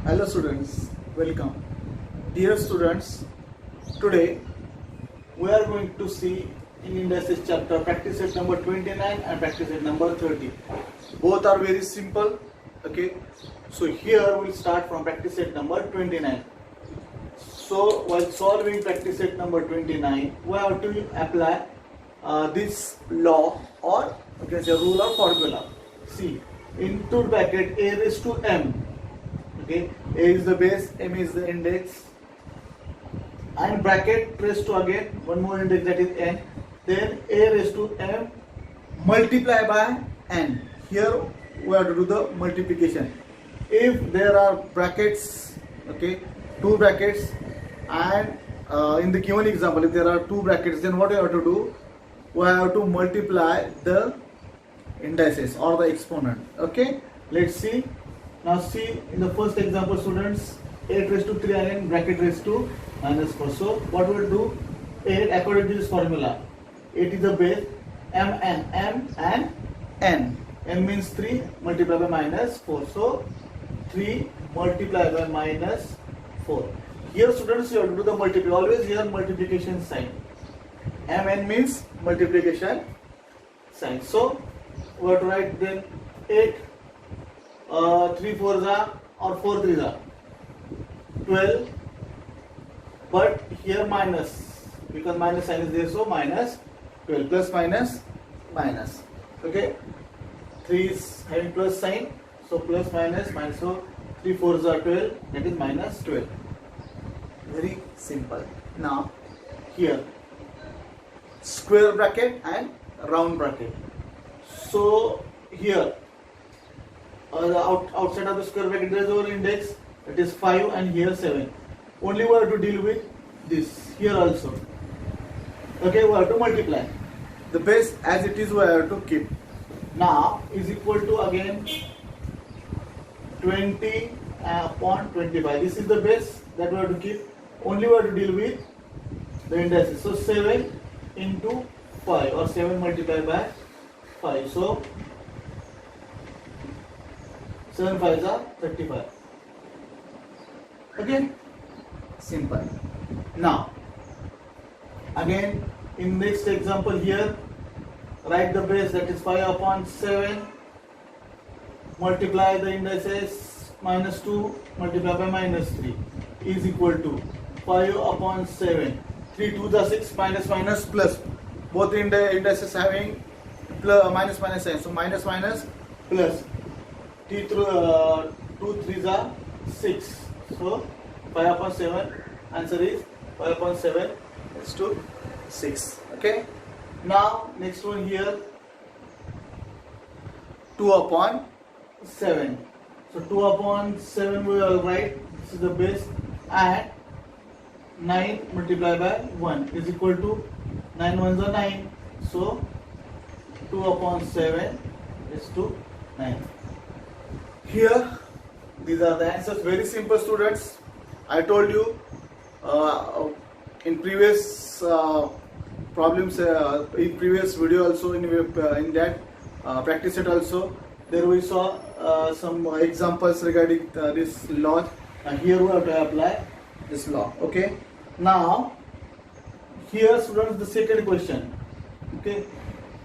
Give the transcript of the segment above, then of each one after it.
Hello students, welcome. Dear students, today we are going to see in indices chapter practice set number 29 and practice set number 30. Both are very simple. Okay, so here we'll start from practice set number 29. So while solving practice set number 29, we have to apply this law, or you can say rule or formula. See, into bracket a raised to m. Okay, a is the base, m is the index, and bracket raised to again one more index, that is n. Then a raised to m multiply by n. Here we have to do the multiplication. If there are brackets, okay, two brackets, and in the given example, if there are two brackets, then what we have to do? We have to multiply the indices or the exponent. Okay, let's see. Now see, in the first example, students, 8 raised to 3 and bracket raised to minus 4. So what we will do? 8 according to this formula. 8 is the base, m and n. n means 3 multiplied by minus 4. So 3 multiplied by minus 4. Here students, you have to do the multiply. Always here multiplication sign. Mn means multiplication sign. So we have to write then 8 3 4s are or 4 3s are 12, but here minus, because minus sign is there, so minus 12, plus minus minus. Okay, 3 is having plus sign, so plus minus minus, so 3 4s are 12, that is minus 12. Very simple. Now here square bracket and round bracket. So here the outside of the square bracket there is our index, that is 5, and here 7. Only we have to deal with this here also. Okay, we have to multiply. The base as it is we have to keep. Now is equal to again 20 upon 25. This is the base that we have to keep. Only we have to deal with the indices. So 7 into 5, or 7 multiplied by 5. So 7 5s are 35. Okay, simple. Now again in next example here, write the base, that is 5 upon 7, multiply the indices, minus 2 multiplied by minus 3 is equal to 5 upon 7. 3 2 the 6, minus minus plus, both indices having plus, minus minus sign, so minus minus plus. 2 3s are 6, so 5 upon 7, answer is 5 upon 7 is to 6. Okay, now next one here, 2 upon 7. So 2 upon 7 we will write, this is the base, and 9 multiplied by 1 is equal to 9 1s are 9, so 2 upon 7 is to 9. Here these are the answers. Very simple, students. I told you in previous problems, in previous video also, in that practice set also, there we saw some examples regarding this law. Here we have to apply this law. Okay, now here students, the second question. Okay,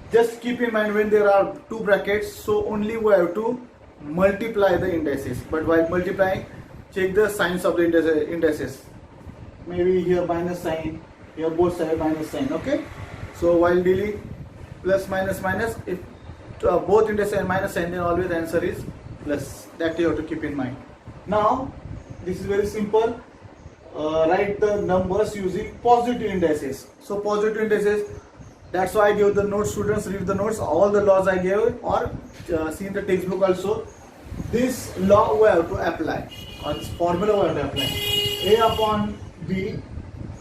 just keep in mind, when there are two brackets, so only we have to multiply the indices, but while multiplying, check the signs of the indices. Maybe here minus sign, here both sides minus sign. Okay, so while dealing plus minus minus, if both indices are minus sign, then always the answer is plus. That you have to keep in mind. Now this is very simple. Write the numbers using positive indices. So positive indices, that's why I gave the notes. Students, read the notes, all the laws I gave, or see in the textbook also. This law we have to apply, or this formula we have to apply. A upon B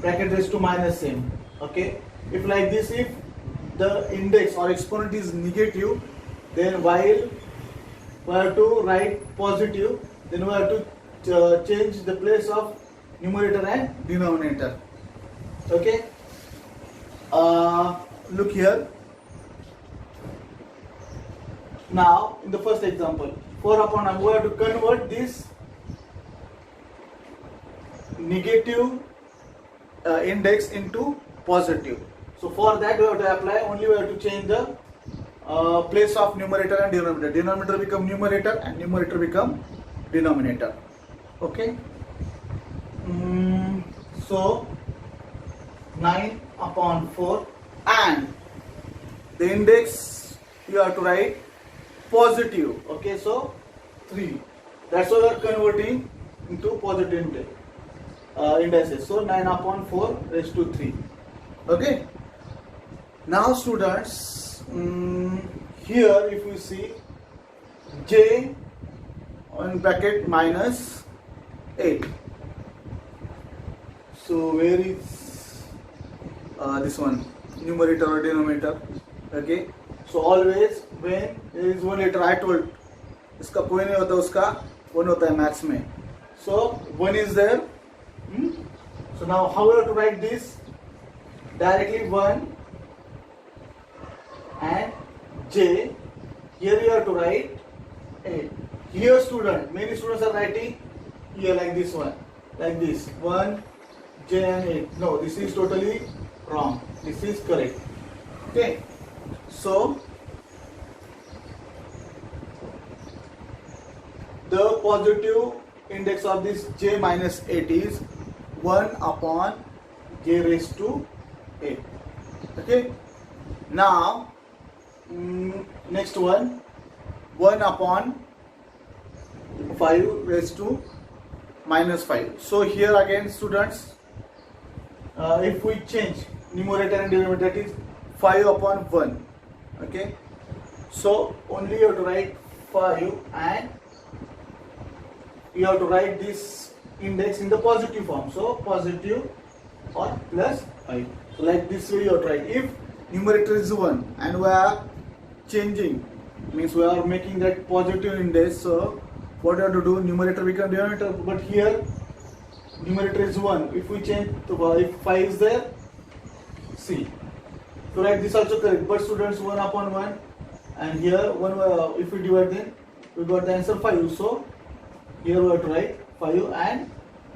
bracket raised to minus m. Okay, if like this, if the index or exponent is negative, then while we have to write positive, then we have to change the place of numerator and denominator. Okay, look here. Now in the first example, 4 upon 9, we have to convert this negative index into positive. So for that we have to apply, only we have to change the place of numerator and denominator. Denominator become numerator and numerator become denominator. Okay. So 9 upon 4, and the index you have to write positive. Okay, so 3. That's why we are converting into positive indices. So 9 upon 4 raised to 3. Okay. Now students, here if you see j in bracket minus 8. So where is this one, numerator or denominator? Okay. So always when there is one letter, I told इसका कोई नहीं होता, उसका one होता है maths में. So one is there. So now how we have to write this? Directly 1 and j. Here you have to write 8. Here student, many students are writing here like this one, like this 1 j and 8. No, this is totally wrong. This is correct. Okay. So the positive index of this j minus 8 is 1 upon j raised to 8. Okay. Now next one, 1 upon 5 raised to minus 5. So here again students, if we change numerator and denominator, that is 5 upon 1. Okay. So only you have to write 5 and you have to write this index in the positive form. So positive or plus 5. So like this way you have to write. If numerator is 1 and we are changing, means we are making that positive index, so what you have to do, numerator become denominator, but here numerator is 1. If we change to if 5 is there, see. So write this also correct, but students 1 upon 1 and here 1, if we divide, then we got the answer 5. So here we have to write 5 and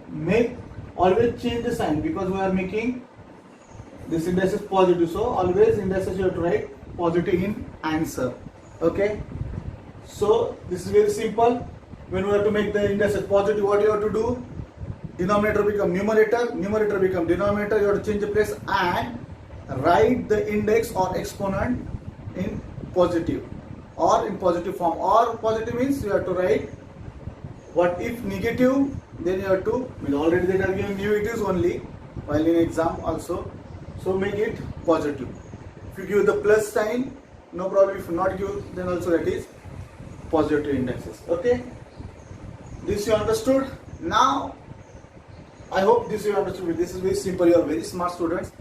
make, always change the sign because we are making this index is positive. So always indices you have to write positive in answer. Okay. So this is very simple. When we have to make the indices positive, what you have to do? Denominator become numerator, numerator become denominator. You have to change the place and write the index or exponent in positive or in positive form. Or positive means you have to write, what if negative, then you have to, already they are giving negatives only while in exam also. So make it positive. If you give the plus sign, no problem. If you not give, then also that is positive indexes. Okay. This you understood. Now I hope this you understood. This is very simple. You are very smart students.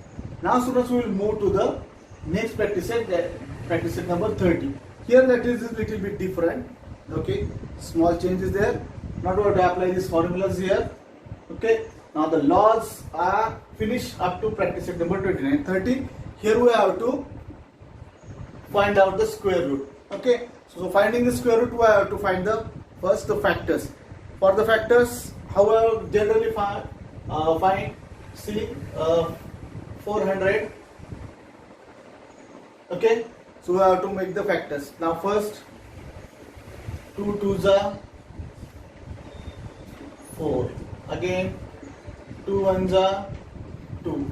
Now students, we will move to the next practice set, practice set number 30. Here that is a little bit different. Okay. Small changes there. Not going to apply these formulas here. Okay. Now the laws are finished up to practice set number 29. 30. Here we have to find out the square root. Okay. So finding the square root, we have to find the first the factors. For the factors, how I generally find see 400. Okay. So we have to make the factors. Now first 2 2s are 4. Again 2 1s are 2.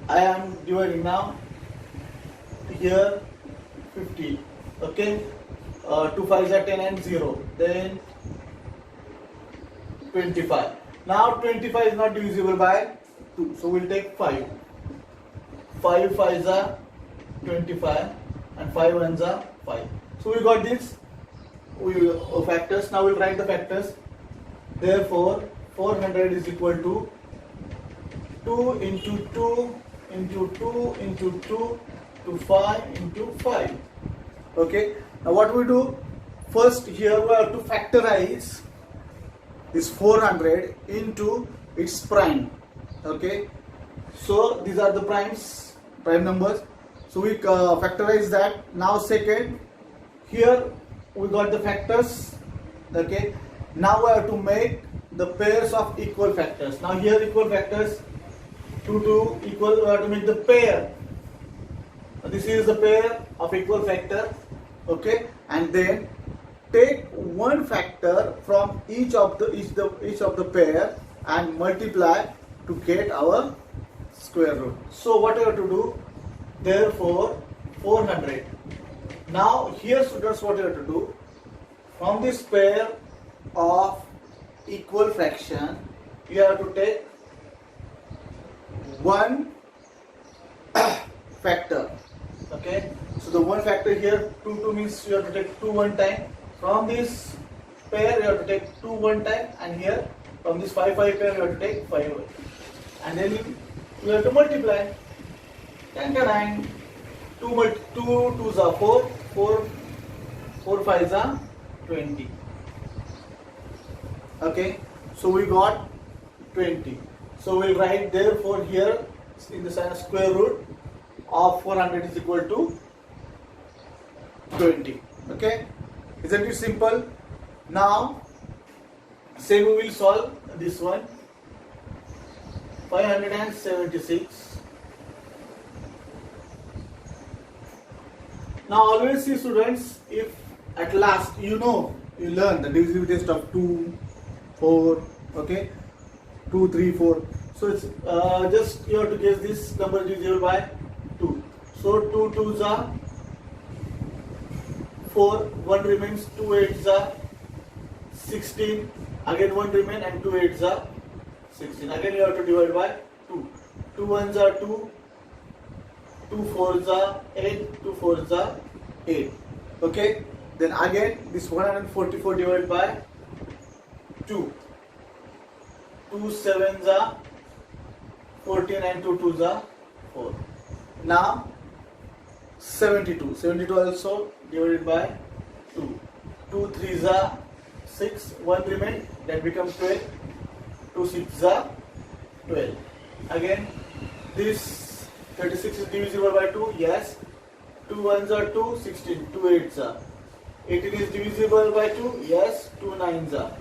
I am dividing now. Here 50. Okay. 2 5s are 10 and 0. Then 25. Now 25 is not divisible by 2. So we'll take 5. 5 5s are 25 and 5 1s are 5. So we got this factors. Now we'll write the factors. Therefore 400 is equal to 2 into 2 into 2 into 2 to 5 into 5. Okay. Now what we do? First here we have to factorize this 400 into its prime. Okay. So these are the prime numbers. So we factorize that. Now second, here we got the factors. Okay. Now we have to make the pairs of equal factors. Now here equal factors, 2 equal, we have to make the pair. This is the pair of equal factor, okay, and then take one factor from each of the pair and multiply to get our square root. So what we have to do? Therefore 400. Now here students, what you have to do? From this pair of equal fraction, you have to take one factor. Okay, so the one factor here, 2 means you have to take 2 one time. From this pair you have to take 2 one time, and here from this 5 pair you have to take 5, and then you have to multiply. 10 to 9, 2 2s are 4, 4 5s are 20. Okay, so we got 20. So we'll write therefore here in the sign of square root of 400 is equal to 20. Okay, isn't it simple? Now say we will solve this one. 576. Now always see students, if at last you learn the divisible test of 2, 4, okay, 2, 3, 4. So it's just you have to guess this number divisible by 2. So 2 2s are 4, 1 remains, 2 8s are 16, again 1 remain, and 2 8s are 16. Again you have to divide by 2. 2 1s are 2, 2 4s are 8, 2 4s are 8. Okay, then again this 144 divided by 2. 2 7s are 14 and 2 2s are 4. Now 72. 72 also divided by 2. 2 3s are 6, 1 remain, that becomes 12. 2 6s are 12. Again this 36 is divisible by 2, yes. 2 1s are 2, 16, 2 8s are. 18 is divisible by 2, yes. 2 9s are.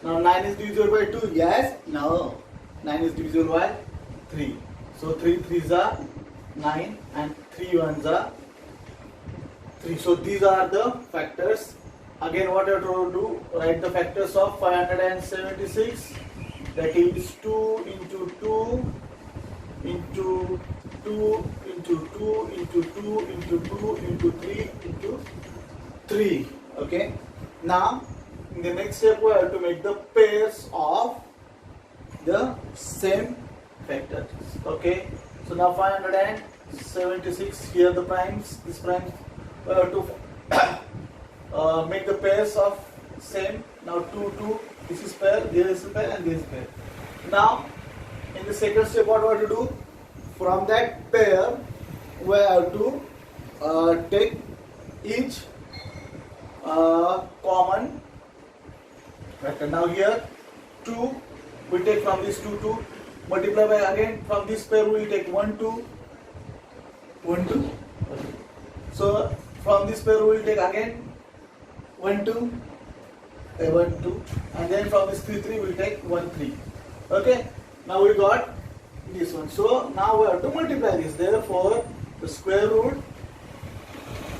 Now 9 is divisible by 2, yes. No, 9 is divisible by 3. So 3 3s are 9 and 3 1s are 3. So these are the factors. Again what you have to do, write the factors of 576, that is 2 into 2 into 2 into 2 into 2 into 2 into 3 into 3. Okay, now in the next step we have to make the pairs of the same factors. Okay, so now 576, here the primes, this primes, we have to make the pairs of same. Now 2 2, this is pair, this is pair, and this is pair. Now in the second step what we have to do? From that pair we have to take each common factor. Now here 2 we take from this 2 2, multiply by, again from this pair we will take 1 2 1 2. So from this pair we will take again 1 2 1 2, and then from this 3 3 we will take 1 3. Okay, now we got this one. So now we have to multiply this. Therefore the square root,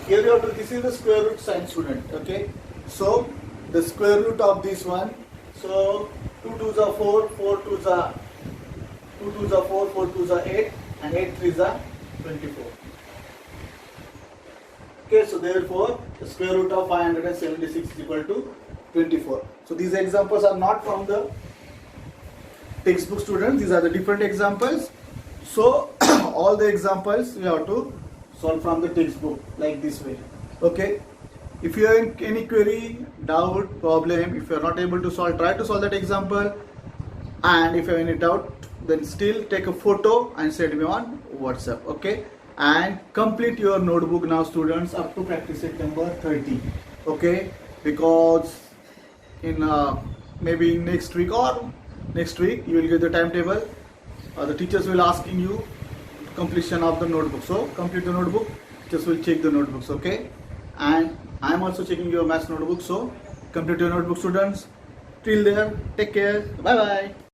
here you have to, this is the square root sign, student. Okay, so the square root of this one, so 2 2s are 4, 4 2s are 2 2s are 4, 4 2s are 8, and 8 3s are 24. Okay, so therefore the square root of 576 is equal to 24. So these examples are not from the textbook, students, these are the different examples. So all the examples you have to solve from the textbook like this way. Okay, if you have any query, doubt, problem, if you are not able to solve, try to solve that example, and if you have any doubt, then still take a photo and send me on WhatsApp. Okay, and complete your notebook now, students, up to practice set number 30. Okay, because in maybe next week you will get the timetable. The teachers will asking you completion of the notebook. So complete the notebook, teachers will check the notebooks. Okay, and I am also checking your maths notebook. So complete your notebook, students. Till there, take care. Bye bye.